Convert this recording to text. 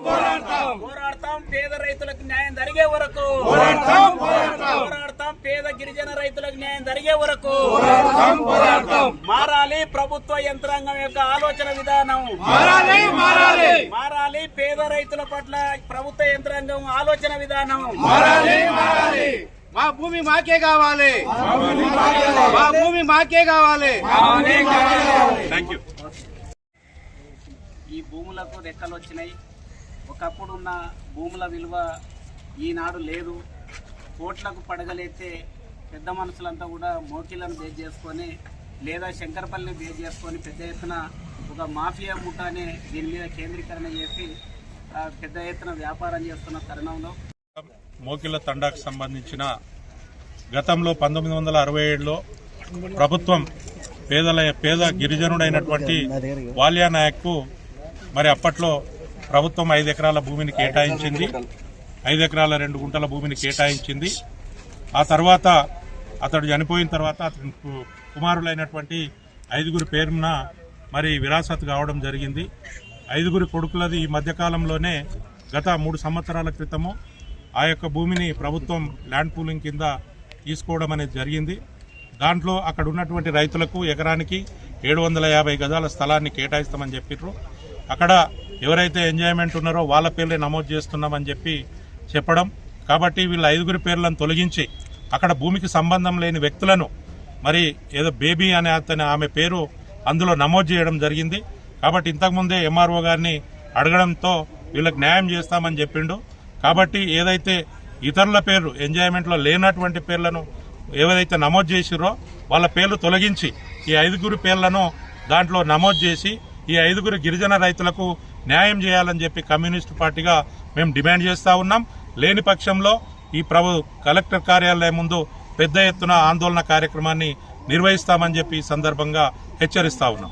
పోరాడతాం పేద రైతులకు న్యాయం జరిగే వరకు పోరాడతాం పేద గిరిజన రైతులకు న్యాయం జరిగే వరకు మారాలి ప్రభుత్వ యంత్రాంగం యొక్క ఆలోచన విధానం మారాలి పేద రైతుల పట్ల ప్రభుత్వ యంత్రాంగం ఆలోచన విధానం మా భూమి మాకే కావాలి మా భూమి మాకే కావాలి ఈ భూములకు రెక్కలు వచ్చినాయి. ఒకప్పుడున్న భూముల విలువ ఈనాడు లేదు. కోట్లకు పడగలెత్తే పెద్ద మనుషులంతా కూడా మోకిలను బేస్ చేసుకొని లేదా శంకరపల్లిని బేస్ చేసుకొని పెద్ద ఎత్తున ఒక మాఫియా ముఠానే దీని మీద కేంద్రీకరణ చేసి పెద్ద ఎత్తున వ్యాపారం చేస్తున్న తరుణంలో మోకిళ్ళ తండాకు సంబంధించిన గతంలో 1967లో ప్రభుత్వం పేద గిరిజనుడైనటువంటి వాల్యా నాయక్కు మరి అప్పట్లో ప్రభుత్వం 5 ఎకరాల భూమిని కేటాయించింది. 5 ఎకరాల 2 గుంటల భూమిని కేటాయించింది. ఆ తర్వాత అతడు చనిపోయిన తర్వాత అతని కుమారులైనటువంటి 5గురి పేరున మరి విరాసత్ కావడం జరిగింది. 5గురి కొడుకులది ఈ మధ్యకాలంలోనే గత 3 సంవత్సరాల క్రితము ఆ యొక్క భూమిని ప్రభుత్వం ల్యాండ్ పూలింగ్ కింద తీసుకోవడం అనేది జరిగింది. దాంట్లో అక్కడ ఉన్నటువంటి రైతులకు ఎకరానికి 750 గజాల స్థలాన్ని కేటాయిస్తామని చెప్పిర్రు. అక్కడ ఎవరైతే ఎంజాయ్మెంట్ ఉన్నారో వాళ్ళ పేర్లే నమోదు చేస్తున్నామని చెప్పడం. కాబట్టి వీళ్ళ 5గురి పేర్లను తొలగించి అక్కడ భూమికి సంబంధం లేని వ్యక్తులను మరి ఏదో బేబీ అనే ఆమె పేరు అందులో నమోదు చేయడం జరిగింది. కాబట్టి ఇంతకుముందే ఎంఆర్ఓ గారిని అడగడంతో వీళ్ళకి న్యాయం చేస్తామని చెప్పిండు. కాబట్టి ఏదైతే ఇతరుల పేర్లు ఎంజాయ్మెంట్లో లేనటువంటి పేర్లను ఏవైతే నమోదు చేసిరో వాళ్ళ పేర్లు తొలగించి ఈ 5గురి పేర్లను దాంట్లో నమోదు చేసి ఈ 5గురి గిరిజన రైతులకు న్యాయం చేయాలని చెప్పి కమ్యూనిస్టు పార్టీగా మేము డిమాండ్ చేస్తా ఉన్నాం. లేని పక్షంలో ఈ కలెక్టర్ కార్యాలయం ముందు పెద్ద ఎత్తున ఆందోళన కార్యక్రమాన్ని నిర్వహిస్తామని చెప్పి ఈ సందర్భంగా హెచ్చరిస్తా ఉన్నాం.